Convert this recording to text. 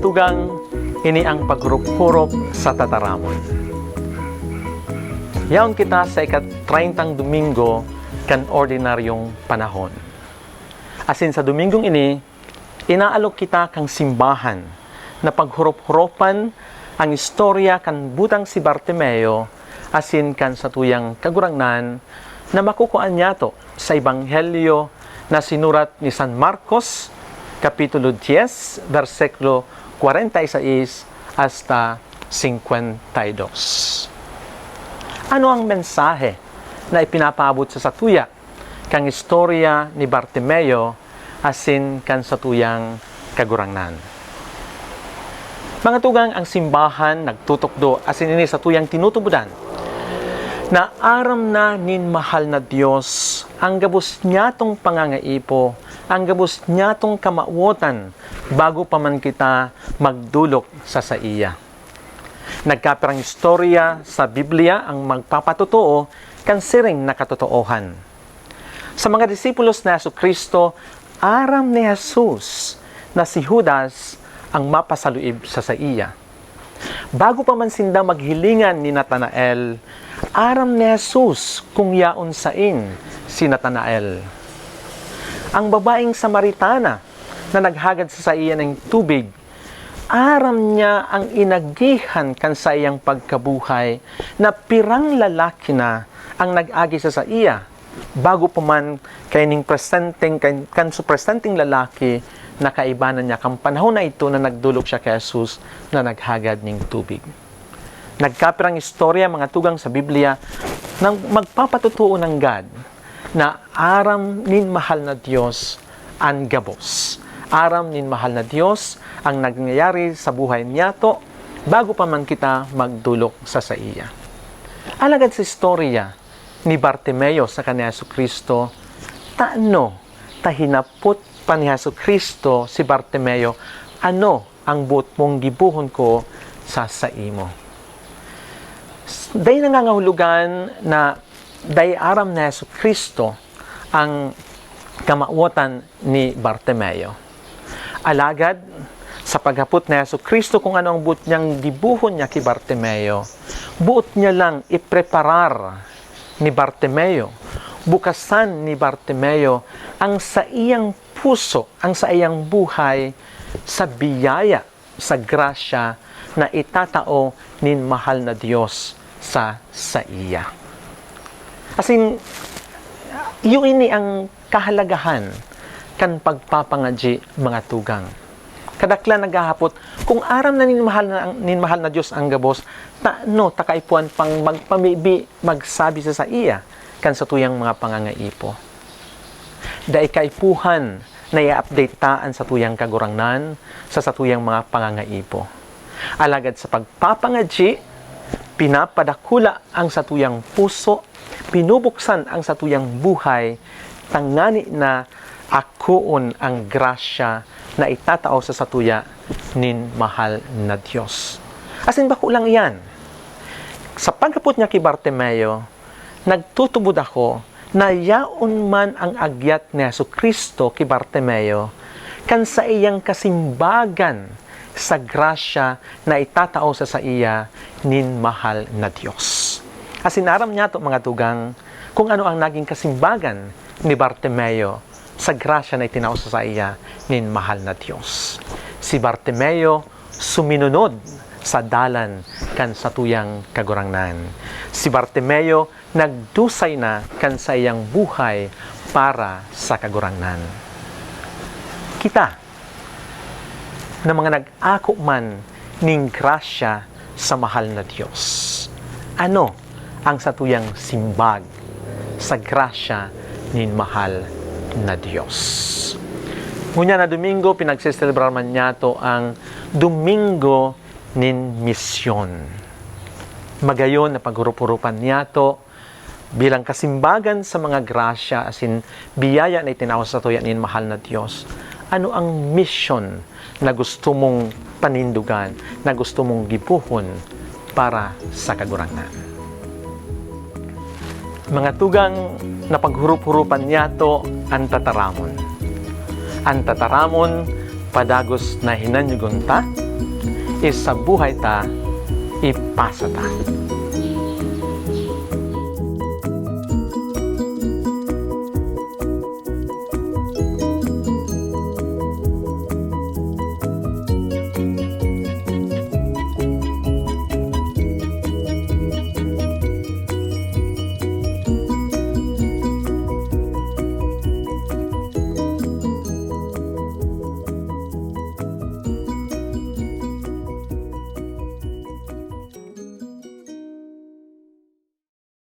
tugang, ini ang paghurup-hurup sa tataramon. Yaon kita sa ika-30 Domingo kan ordinaryong panahon. Asin sa Domingong ini, inaalok kita kang simbahan na paghurup-hurupan ang istorya kan butang si Bartimeo asin kan sa tuyang kagurangnan na makukuan niya to sa Ebanghelyo na sinurat ni San Marcos, Kapitulo 10, versikulo 46 hasta 52. Ano ang mensahe na ipinapaabot sa satuya kang istorya ni Bartimeo asin kan satuyang kagurangnan? Mga tugang, ang simbahan nagtutukdo asin ini satuyang tinutubudan na aram na nin mahal na Diyos ang gabos niya tong pangangaipo, ang gabos niya tong kamauotan bago pa man kita magdulok sa iya. Nagkapirang istorya sa Biblia ang magpapatotoo kan siring na katotoohan. Sa mga disipulos na Jesucristo, aram ni Jesus na si Judas ang mapasaluib sa iya. Bago pa man sinda maghilingan ni Natanael, aram ni Jesus kung yaon sain si Natanael. Ang babaeng Samaritana na naghagad sa iya ng tubig, aram niya ang inagihan kan sa iyang pagkabuhay na pirang lalaki na ang nag-agi sa iya bago pa man kaning presenting lalaki na kaibanan niya kang panahon na ito na nagdulog siya kay Jesus na naghagad ng tubig. Nagkapirang istorya mga tugang sa Biblia nang magpapatutuo ng God na aram nin mahal na Diyos ang gabos. Aram nin mahal na Diyos ang nangyayari sa buhay niya to bago pa man kita magdulok sa iya. Alagad sa istorya ni Bartimeo sa kanya Jesucristo, taano tahinapot pa ni Jesucristo si Bartimeo, ano ang buot mong gibuhon ko sa imo. Day nangangahulugan na day aram ni Jesucristo ang kamauotan ni Bartimeo. Alagad, sa paghapot ni Jesucristo kung ano ang buot niyang gibuhon niya kay Bartimeo, buot niya lang ipreparar ni Bartimeo, bukasan ni Bartimeo ang sa iyang puso, ang sa iyang buhay sa biyaya, sa grasya na itatao nin mahal na Diyos sa iya. Asin, yun ini ang kahalagahan kan pagpapangadji mga tugang. Kadakla naghahapot, kung aram na nin mahal na Diyos ang gabos, takaipuan pang magpamibi, magsabi sa iya, kan sa tuyang mga pangangaipo. Dahil kaipuhan na i-update taan sa tuyang kagurangnan, sa tuyang mga pangangaipo. Alagad sa pagpapangadji, pinapadakula ang sa tuyang puso, pinubuksan ang sa tuyang buhay, tangani na akuon ang grasya na itatao sa satuya nin mahal na Diyos. Asin bako lang yan. Sa pagkapot niya kay Bartimeo, nagtutubod ako na yaon man ang agyat ni Jesucristo kay Bartimeo kan sa iyang kasimbagan sa grasya na itatao sa iya nin mahal na Diyos. Asin aram niya to mga tugang kung ano ang naging kasimbagan ni Bartimeo sa grasya na itinao sa iya nin mahal na Diyos. Si Bartimeo suminunod sa dalan kan sa tuyang kagurangnan. Si Bartimeo nagdusay na kan sa iyang buhay para sa kagurangnan. Kita na mga nag-ako man ning grasya sa mahal na Diyos. Ano ang sa tuyang simbag sa grasya nin mahal na Diyos? Ngunya na Domingo, pinagsiselebrar man niya to ang Domingo nin misyon. Magayon na paghurup-hurupan niya to bilang kasimbagan sa mga grasya asin biyaya na itinawas sa tuyan nin mahal na Diyos. Ano ang mission na gusto mong panindugan, na gusto mong gipuhon para sa kagurangnan? Mga tugang na paghurup-hurupan niya to ang tataramon. Ang tataramon padagos na hinanyugon ta is sa buhay ta, ipasa ta.